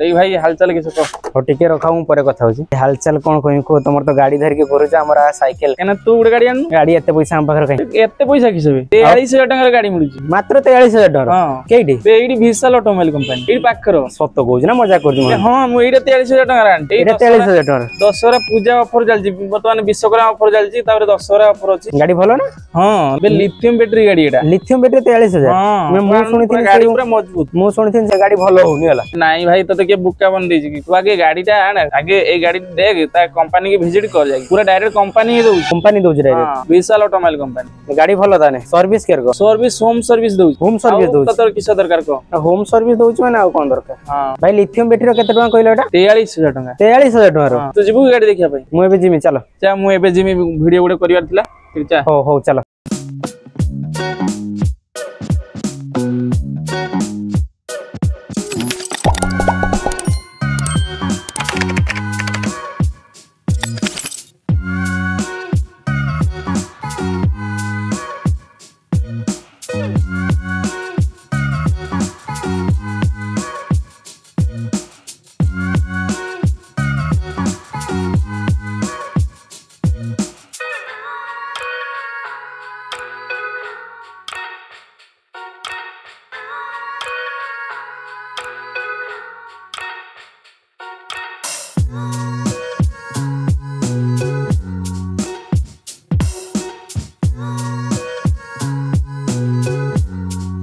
देई भाई हालचाल किछ कह हो टिके रखा हूं परे कथा होची हालचाल कोन कहि को तमर तो गाड़ी धर के करूछ हमरा साइकिल एना तू गुडे गाड़ी आनु गाड़ी एते पैसा हम पाखर कहि एते पैसा किछबे 43000 टका गाड़ी मिलुची मात्र 43000 टका हां केडी एडी विशाल ऑटोमोबाइल कंपनी एडी पाखर सत कहूछ ना मजाक करजु हां मु एडी 43000 टका आंटी एडी 43000 टका दशहरा पूजा ऑफर चलची वर्तमान विश्वकर्मा ऑफर चलची तापर दशहरा ऑफर अछि गाड़ी भलो ना हां बे लिथियम बैटरी गाड़ी एटा लिथियम बैटरी 43000 मैं मु सुनी थी गाड़ी पूरा मजबूत मु सुनी थी से गाड़ी भलो होनी होला नहीं भाई तते के बुक्का बन देछि कि तू आगे गाड़ी ता आना आगे ए गाड़ी देख ता कंपनी के विजिट कर जाई पूरा डायरेक्ट कंपनी ही दउ कंपनी दउ डायरेक्ट विशाल ऑटोमोबाइल कंपनी गाड़ी भलो ताने सर्विस केर को सर्विस होम सर्विस दउ होम सर्विस दउ ततर किस दरकार को होम सर्विस दउ माने आ कोन दरकार हां भाई लिथियम बैटरी केते टका कहलो एटा 43000 टका 43000 टका तो जिबु गाड़ी देखिया भाई मु एबे जिमी चलो चा मु एबे जिमी वीडियो गुडे करिवार थिला ठीक चा हो चलो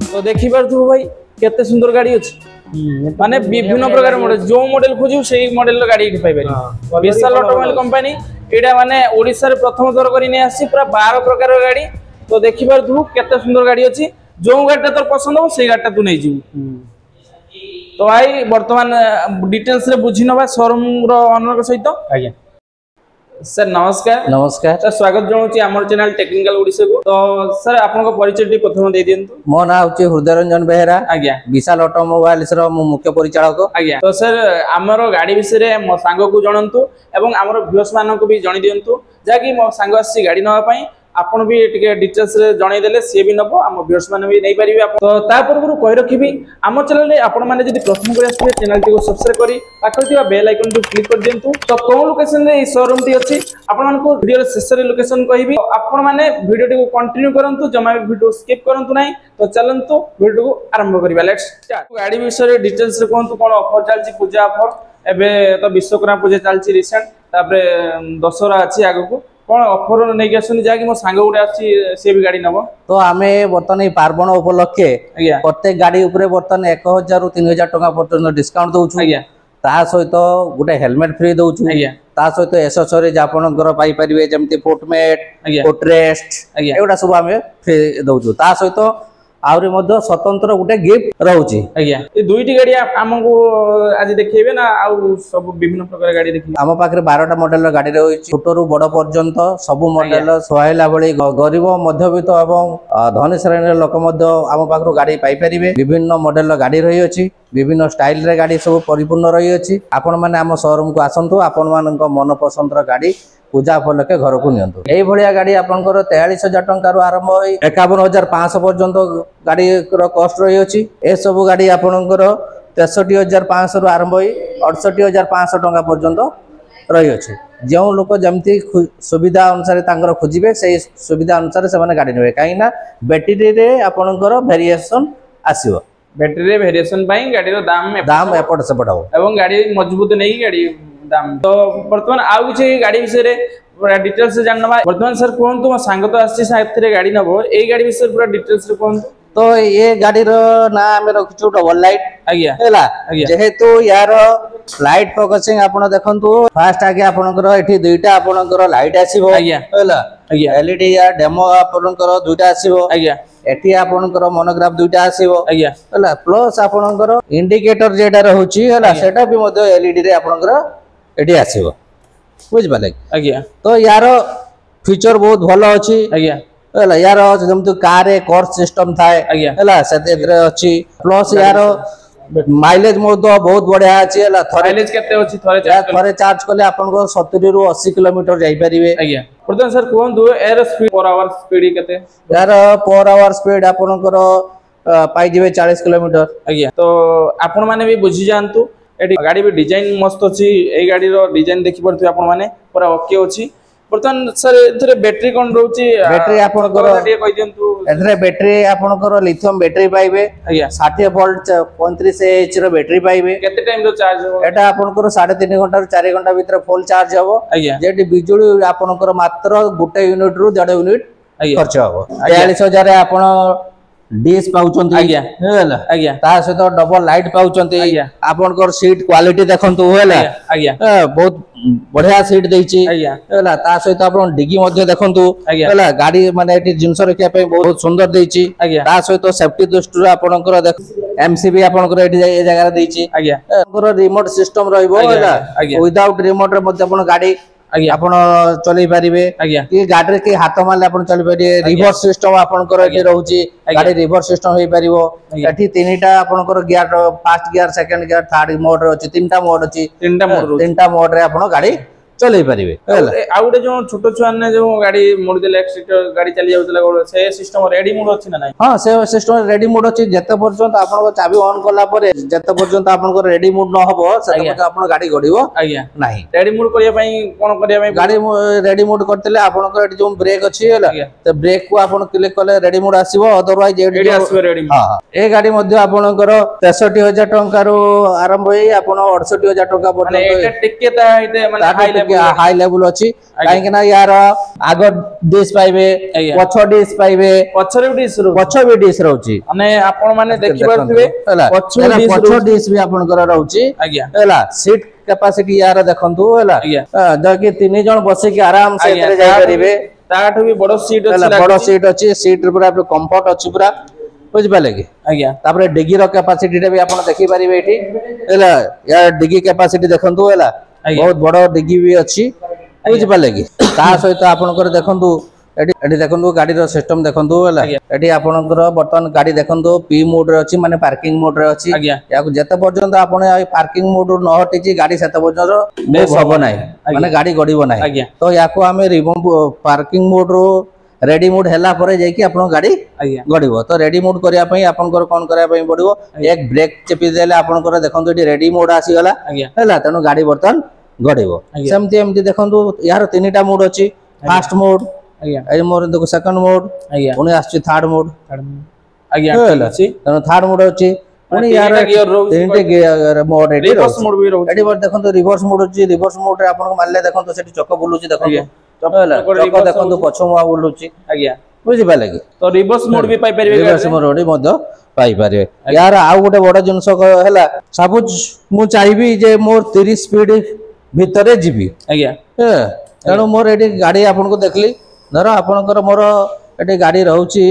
तो देखि पार तू भाई केते सुंदर गाड़ी अछि माने विभिन्न प्रकार मॉडल जो मॉडल खोजू सेही मॉडल रो गाड़ी एठी पाइ पारि विशाल ऑटोमोबाइल कंपनी एडा माने ओडिसा रे प्रथम थर करी ने आसी पूरा 12 प्रकार रो गाड़ी तो देखि पार तू केते सुंदर गाड़ी अछि जो गाड़ीटा तोर पसंद हो सेही गाड़ीटा तू नै जीव तो भाई वर्तमान डिटेल्स रे बुझी नबा शोरूम रो ओनर के सहित आज्ञा सर नमस्कार नमस्कार सर स्वागत जनाउची हमर चैनल टेक्निकल ओडिसा को तो सर आपन को परिचय टी प्रथम दे दियंतु मो ना होची हृदय रंजन बेहरा आज्ञा विशाल ऑटोमोबाइल्स रो मुख्य परिचालक आज्ञा तो सर हमर गाड़ी विषय रे मो सांग को जणंतु एवं हमर व्यूअर्स मान को भी जणी दियंतु जाकी मो सांग आसी गाड़ी नवा पई आपण भी टिके डिटेल्स रे जणाई देले से भी नबो हम व्यूअर्स मान भी नै परिबे तो ता पूर्व कहि रखिबी हम चैनल रे आपण माने जदी प्रथम करे आसे चैनल टी को सब्सक्राइब करी पाखर दिया बेल आइकन को क्लिक कर दियंतु तो कोन लोकेशन रे शोरूम टी अछि आपण मान को वीडियो रे शेष रे लोकेशन कहिबी आपण माने वीडियो टी को कंटिन्यू करंतु जमा वीडियो स्किप करंतु नै तो चलंतु वीडियो को आरंभ करिबा लेट्स स्टार्ट गाड़ी विषय रे डिटेल्स रे कोंतु कोन ऑफर चलची पूजा ऑफर एबे तो विश्वकर्मा पूजा चलची रिसेंट तापरे दशहरा अछि आगो को कोन ऑफर नै के सुनि जाकी मो सांग उडे आछि से भी गाड़ी नबो तो आमे वर्तमान पार्वण उपलक्षे प्रत्येक गाड़ी ऊपर वर्तमान 1000 रु 3000 टका पर्यंत डिस्काउंट दउछु ता सहित गोटे हेलमेट फ्री दउछु ता सहित एसेसरीज आपनकर पाई परिबे जेमति फुटमेट फुटरेस्ट एगुडा सब आमे फ्री दउछु ता सहित आउरी मध्य स्वतंत्र गोटे गिफ्ट रहउची आज्ञा ए दुईटी गाड़ी हमको आज देखैबे ना आउ सब विभिन्न प्रकार गाड़ी देखि हम पाखरे 12टा मॉडल रो गाड़ी रहउची छोटो रु बड़ पर्यंत सब मॉडल सोहाइला भली गरीब मध्यवित्त एवं धनी श्रेणी लोक मध्य हम पाखरो गाड़ी पाई परिबे विभिन्न मॉडल रो गाड़ी रही अछि विभिन्न स्टाइल रे गाड़ी सब परिपूर्ण रही अछि आपण माने हम शोरूम को आसंतु आपण मानक मन पसंद रो गाड़ी पूजा उपलक्षे घर को नियंतु एई भलिया गाड़ी आपनकर 43000 टका रु आरंभ होई 51500 पर्यंत गाड़ी रो कॉस्ट रही अछि ए सब गाड़ी आपनकर 63500 रु आरंभ होई 68500 टका पर्यंत रही अछि जो लोक जमती सुविधा अनुसार तांकर खोजिबे से सुविधा अनुसार से माने गाड़ी नेबे काईना बैटरी रे आपनकर वेरिएशन आसीबो बैटरी रे वेरिएशन पई गाड़ी रो दाम एपट सेपट हो एवं गाड़ी मजबूत नै गाड़ी दाम तो वर्तमान आउ किछि गाड़ी विषय रे पूरा डिटेल्स से जानबा वर्तमान सर कोन तो सांग तो आछि साथरे गाड़ी नबो ए गाड़ी विषय पूरा डिटेल्स रे कोन तो ये गाड़ी रो ना हमें रखिछु डबल लाइट आज्ञा हैला जेहेतु यार लाइट फोकसिंग आपण देखंतु फास्ट आगे आपनकर एठी दुईटा आपनकर लाइट आसीबो आज्ञा हैला आज्ञा एलईडी या डेमो आपनकर दुईटा आसीबो आज्ञा एठी आपनकर मोनोग्राफ दुईटा आसीबो आज्ञा हैला प्लस आपनकर इंडिकेटर जेटा रहउची हैला सेटा भी मध्य एलईडी रे आपनकर एठी आसीबो बुझ पाले आज्ञा तो यार फीचर बहुत भलो अछि आज्ञा हैला यार जमतु कार रे कोर्स सिस्टम थाए हैला सेते अछि प्लस यार माइलेज मोदो बहुत बढ़िया अछि हैला माइलेज केते अछि थरे चार्ज करले आपन को 70 रु 80 किलोमीटर जाई परिबे आज्ञा प्रथम सर कोन दो air speed per hour speed केते यार पर आवर स्पीड आपन को पाई जिवे 40 किलोमीटर आज्ञा तो आपण माने भी बुझी जानतु एटी गाड़ी भी डिजाइन मस्त अछि ए गाड़ी रो डिजाइन देखि परथि आपण माने पूरा ओके अछि बर्तन सर एथरे बैटरी कोन रहउची बैटरी आपण को कहि दियंतु एथरे बैटरी आपण को लिथियम बैटरी पाइबे आज्ञा 60 वोल्ट 35 एच रो बैटरी पाइबे केते टाइम रो चार्ज हो एटा आपण को 3.5 घंटा रो 4 घंटा भीतर फुल चार्ज हबो आज्ञा जेटी बिजुली आपण को मात्र 1 यूनिट रु 1.5 यूनिट खर्च हबो 43000 रे आपण डीएस पाउचंती आज्ञा हेला आज्ञा ता सहित डबल लाइट पाउचंती आज्ञा आपण को सीट क्वालिटी देखंतु हेला आज्ञा बहुत बढ़िया सीट देइची आज्ञा हेला ता सहित आपण डिगी मध्ये देखंतु हेला गाड़ी माने एटी जिंस रखिया पे बहुत सुंदर देइची ता सहित सेफ्टी दृष्टि आपण को एमसीबी आपण को एटी ए जगह देइची आज्ञा आपण रिमोट सिस्टम रहइबो हेला विदाउट रिमोट रे मध्ये आपण गाड़ी आपण चलै परिबे कि गाड़ी रे कि हाथ मारले आपण चलै परिबे रिवर्स सिस्टम आपण को एटी रहउची गाड़ी रिवर्स सिस्टम होई परिबो एठी तीनटा आपण को gear first gear second gear third mode रे अछि तीनटा मोड अछि तीनटा मोड रे आपण गाड़ी चलै परिबे हेला आ गुटे जो छोटो छुआ ने जो गाड़ी मोड़ देले एक्सीटर गाड़ी चली जाउतला गोड़ से सिस्टम रेडी मोड अछि ना नाही हां से सिस्टम रेडी मोड अछि जते पर्यंत आपण को चाबी ऑन करला परे जते पर्यंत आपण को रेडी मोड न हबो सेते पर्यंत आपण गाड़ी गडिबो आज्ञा नाही रेडी मोड करिया पई कोन करिया पई गाड़ी रेडी मोड करतेले आपण को एटी जो ब्रेक अछि हेला तो ब्रेक को आपण क्लिक करले रेडी मोड आसीबो अदरवाइज एटी आसीबो रेडी मोड हां ए गाड़ी मध्ये आपण को 63000 टंका रो आरंभ होई आपण 68000 टंका पर्यंत एटा टिके ता इते माने हाई लेवल अछि काहे कि ना यार आग डिश पाइबे पछ डिश पाइबे पछरे भी डिश रहउची माने आपण माने देखि परथिबे पछ डिश भी आपण कर रहउची आज्ञा हेला सीट कैपेसिटी यार देखंतु हेला ज कि 3 जण बसे कि आराम से एतरे जाय परिबे ताठो भी बड़ सीट अछि बड़ सीट अछि सीट पूरा कंफर्ट अछि पूरा बुझ पाले कि आज्ञा तापर डिगी रो कैपेसिटी रे भी आपण देखि परिबे एठी हेला यार डिगी कैपेसिटी देखंतु हेला बहुत बड़ डिगी भी अछि बुझ पाले कि ता सहित आपनकर देखंतु एडी देखंतु गाड़ी रो सिस्टम देखंतु होला एडी आपनकर बर्तन गाड़ी देखंतु पी मोड रे अछि माने पार्किंग मोड रे अछि या जते पर्यंत आपण पार्किंग मोड न हटिची गाड़ी सेते पर्यंत मूव होबो नाही माने गाड़ी गडिबो नाही तो याको हमें रिमूव पार्किंग मोड रो रेडी मोड हैला परे जाई कि आपण गाड़ी गडिबो तो रेडी मोड करिया पई आपनकर कोन करिया पई पड़िबो एक ब्रेक चेपी देले आपनकर देखंतु एडी रेडी मोड आसी गला हैला तनो गाड़ी बर्तन गडिबो सेमति एमति देखंतु यार तीनटा मोड अछि फास्ट मोड ए मोर देखो सेकंड मोड उनी आछि थर्ड मोड अछि तनो थर्ड मोड अछि उनी यार तीनटे गियर मोड एडी रिवर्स मोड भी रहउछि एडी बर देखंतु रिवर्स मोड अछि रिवर्स मोड रे आपन मारले देखंतु सेठी चक्क बुलुछि देखंतु चक्क देखंतु पछमुआ बुलुछि बुझि पाले कि तो रिवर्स मोड भी पाई परिबे रिवर्स मोड मध्य पाई पारे यार आउ गोटे बड़ जिंस हैला सपोज मु चाहिबी जे मोर 30 स्पीड भितरे जीबी तेणु मोर एटी गाड़ी आपन को देखली धर आपनकर मोर एटी गाड़ी रहउची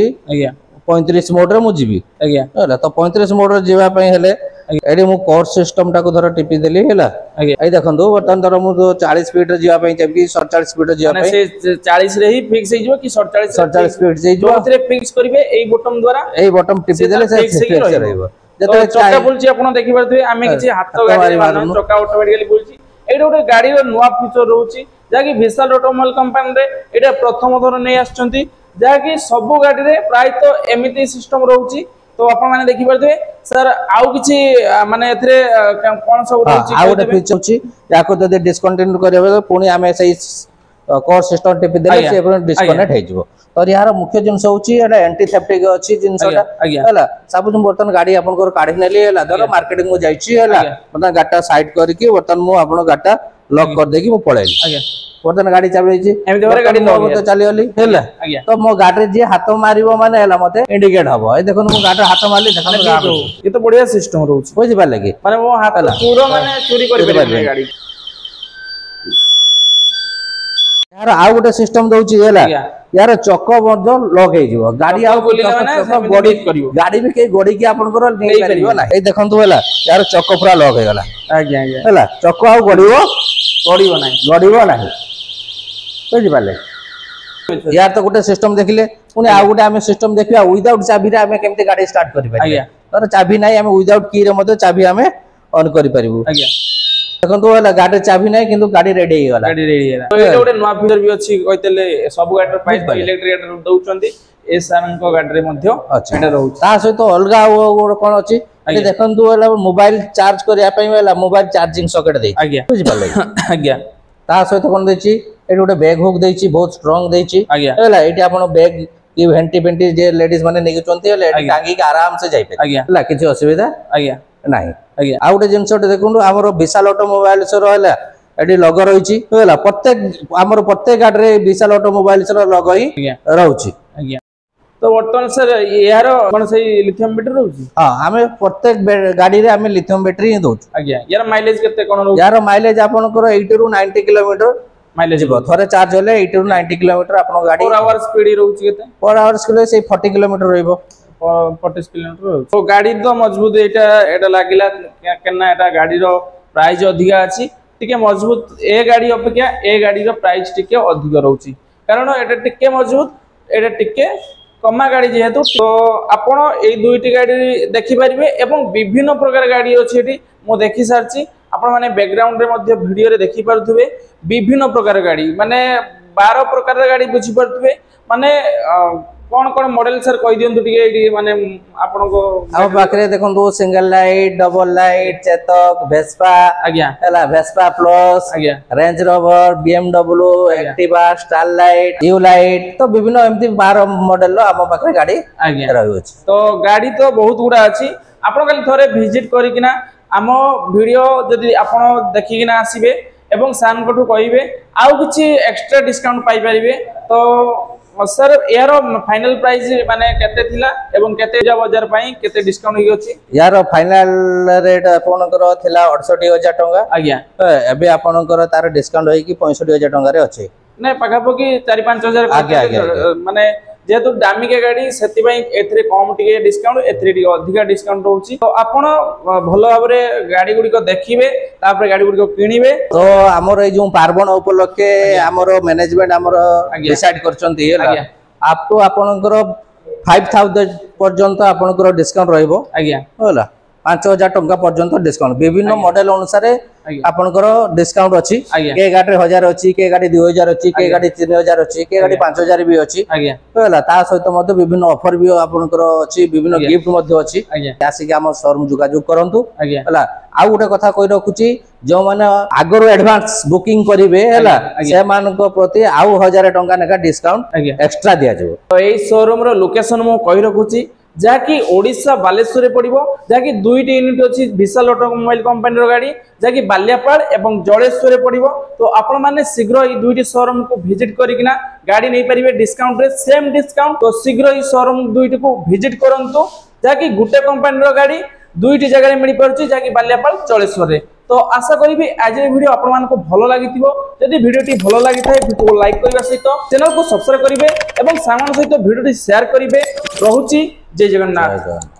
35 मोड रे मु जीबी हैला तो 35 मोड रे जीवा पई हेले एडी मु कोर्स सिस्टम टा को धर टिपी देली हैला एई देखंतु बर्तन धर मु 40 स्पीड रे जीवा पई चाबी 47 स्पीड रे जीवा पई से 40 रे ही फिक्स हो जिवो कि 47 स्पीड जे जो ओथरे फिक्स करिवे एई बटन द्वारा एई बटन टिपी देले से फिक्स रहइबो जते चक्का बुलची आपण देखि परथि आमे किछि हाथ गाड़ी मारन चक्का ऑटोमेटिकली बुलची एटा गोटे गाड़ी रो नुवा फीचर रहउची जाकि विशाल ऑटोमोबाइल कंपनी रे एटा प्रथम थर नै आछंती जाकि सब गाड़ी रे प्राय तो एमिति सिस्टम रहउची तो आपण माने देखि परथि सर आउ किछि माने एथरे कोन सब रहउची आ गोटे फीचर अछि याको जदि डिस्कंटिन्यू करबे पुनी आमे सही कोर सिस्टम टिपि देले से डिस्कनेक्ट हे जिवो और यार मुख्य जिंस होची एटा एंटी थेफ्टिक अछि जिंसटा हैला सब बर्तन गाड़ी आपन को काढी नेली हैला धर मार्केटिंग मु जाईची हैला बर्तन गाटा साइड करके बर्तन मु आपन गाटा लॉक कर देकी मु पळैली बर्तन गाड़ी चाबी छी एमि देवर गाड़ी लॉक तो चली गली हैला तो मो गाड़ी जे हाथ मारिबो माने हैला मते इंडिकेट हबो ए देखन मु गाड़ी हाथ मारली देखन ये तो बढ़िया सिस्टम रहउची बुझि पाले कि माने मो हाथ पूरा माने चोरी कर परबे गाड़ी यार आ गोटे सिस्टम दउची हैला यार चक्क मध्य लॉक हे जिवो गाड़ी आ गडी करिवो गाड़ी भी के गडी के आपन को नै परिबो ना ए देखंतु हैला यार चक्क पूरा लॉक हे गला आज्ञा आज्ञा हैला चक्क आ गडिवो गडिवो नाही बुझि पाले यार तो गोटे सिस्टम देखिले पुनी आ गोटे हमें सिस्टम देखिया विदाउट चाबी रे हमें केमते गाड़ी स्टार्ट करि पारिबे तर चाबी नै हमें विदाउट की रे मते चाबी हमें ऑन करि परिबो आज्ञा देखंतु हैला गाड़ी चाबी नै किंतु गाड़ी रेडी हे गला गाड़ी रेडी हेला तो एटा गोटे नवा फीचर भी अछि कहितले सब गाड़ी प्राइस इलेक्ट्रिक गाड़ी दउचंती ए सारन को गाड़ी रे मध्ये एटा रहउ ता सहित अलगा कोन अछि ये देखंतु वाला मोबाइल चार्ज करिया पई वाला मोबाइल चार्जिंग सॉकेट दे आज्ञा बुझि पाले आज्ञा ता सहित कोन देछि एटी गोटे बैग हुक देछि बहुत स्ट्रांग देछि आज्ञा होला एटी आपण बैग की भेंटी भेंटी जे लेडीज माने नै चंती होला एटी टांगी के आराम से जाई पे आज्ञा होला किछि असुविधा आज्ञा नाही आज्ञा आ गोटे जिनसटे देखंतु हमरो विशाल ऑटोमोबाइल से रहला एटी लोगो रहिछि होला प्रत्येक हमरो प्रत्येक गाड़ी रे विशाल ऑटोमोबाइल से लोगो ही रहउछि आज्ञा तो वर्तमान सर यार कोन सही लिथियम बैटरी रहउछि हां हमें प्रत्येक गाड़ी रे हमें लिथियम बैटरी ही दउछु आज्ञा यार माइलेज केते कोन रहउछि यार माइलेज आपनकर 80 रु 90 किलोमीटर माइलेज जीव थरे चार्ज होले 80 रु 90 किलोमीटर आपन गाड़ी 4 आवर स्पीड रहउछि केते 4 आवर्स के लिए से 40 किलोमीटर रहइबो 40 किलोमीटर तो गाड़ी तो मजबूत एटा लागिला केना एटा गाड़ी रो प्राइस अधिका अछि टिके मजबूत ए गाड़ी अपेक्षा ए गाड़ी रो प्राइस टिके अधिक रहउछि कारण एटा टिके मजबूत एटा टिके कमा गाड़ी जेहेतु तो आपण ए दुईटी गाड़ी देखि परिबे एवं विभिन्न प्रकार गाड़ी अछि एटी मो देखि सारछि आपण माने बैकग्राउंड रे मध्ये वीडियो रे देखि पारथुबे विभिन्न प्रकार गाड़ी माने 12 प्रकार गाड़ी बुझि पारथुबे माने कोन कोन मॉडल सर कहि दियंतु टिके एटी माने आपण को आ बाकरे देखंतु single light double light Chetak Vespa आज्ञा हला वेस्पा प्लस आज्ञा range rover BMW Activa star light you light तो विभिन्न एमती 12 मॉडल लो हम बाकरे गाड़ी आज्ञा रहउ अछि तो गाड़ी तो बहुत गुडा अछि आपण खाली थोरे विजिट करिकिना आम वीडियो जदि आपण देखिकिना आसीबे एवं सान कोठु कहिबे आउ किछि एक्स्ट्रा डिस्काउंट पाई परिबे तो सर यार फाइनल प्राइस माने केते थिला एवं केते बाजार पई केते डिस्काउंट होई अछि यार फाइनल रेट आपनकर थिला 68000 टंका आज्ञा एबे आपनकर तार डिस्काउंट होई कि 65000 टंका रे अछि नै पका पकी 4-5 हजार माने जेतु दामिका गाड़ी सेति पई एथरे कम टिके डिस्काउंट एथरे टिके अधिका डिस्काउंट होउची तो आपण भलो भाबरे गाड़ी गुडी को देखिबे तापर गाड़ी गुडी को किनिबे तो हमर ए जो पार्बण उपलक्षे हमर मैनेजमेंट हमर डिसाइड करचंती हैला आप तो आपनकर 5000 पर्यंत आपनकर डिस्काउंट रहइबो आज्ञा होला 5000 टंका पर्यंत डिस्काउंट विभिन्न मॉडल अनुसार आपनकर डिस्काउंट अछि के गाड़ी 1000 अछि के गाड़ी 2000 अछि के गाड़ी 3000 अछि के गाड़ी 5000 भी अछि आज्ञा होला ता सहित मध्ये विभिन्न ऑफर भी आपनकर अछि विभिन्न गिफ्ट मध्ये अछि आसी के हम शोरूम जोगाजोग करंतु होला आ गोटे कथा कहि रखुची जो माने आगरो एडवांस बुकिंग करिवे होला से मान को प्रति आउ 1000 टंका नेका डिस्काउंट एक्स्ट्रा दिया जो तो ए शोरूम रो लोकेशन मो कहि रखुची जाकि ओडिशा बालेश्वर रे पड़िबो जाकि दुईटी यूनिट अछि विशाल ऑटोमोबाइल कंपनी रो गाड़ी जाकि बाल्यापाड़ एवं जलेश्वर रे पड़िबो तो आपण माने शीघ्र ई दुईटी शोरूम को विजिट करिकिना गाड़ी नै परिबे डिस्काउंट रे सेम डिस्काउंट तो शीघ्र ई शोरूम दुईटी को विजिट करंतु जाकि गुटे कंपनी रो गाड़ी दुईटी जगह रे मिली परछि जाकि बाल्यापाड़ जलेश्वर रे तो आशा करी आज वीडियो आपण मान को भलो लागिथिबो यदि वीडियोटी भलो लागि थाए वीडियो को लाइक करबा सहित चैनल को सब्सक्राइब करिवे एवं सामान सहित वीडियोटी शेयर करिवे रहूची जय जगन्नाथ।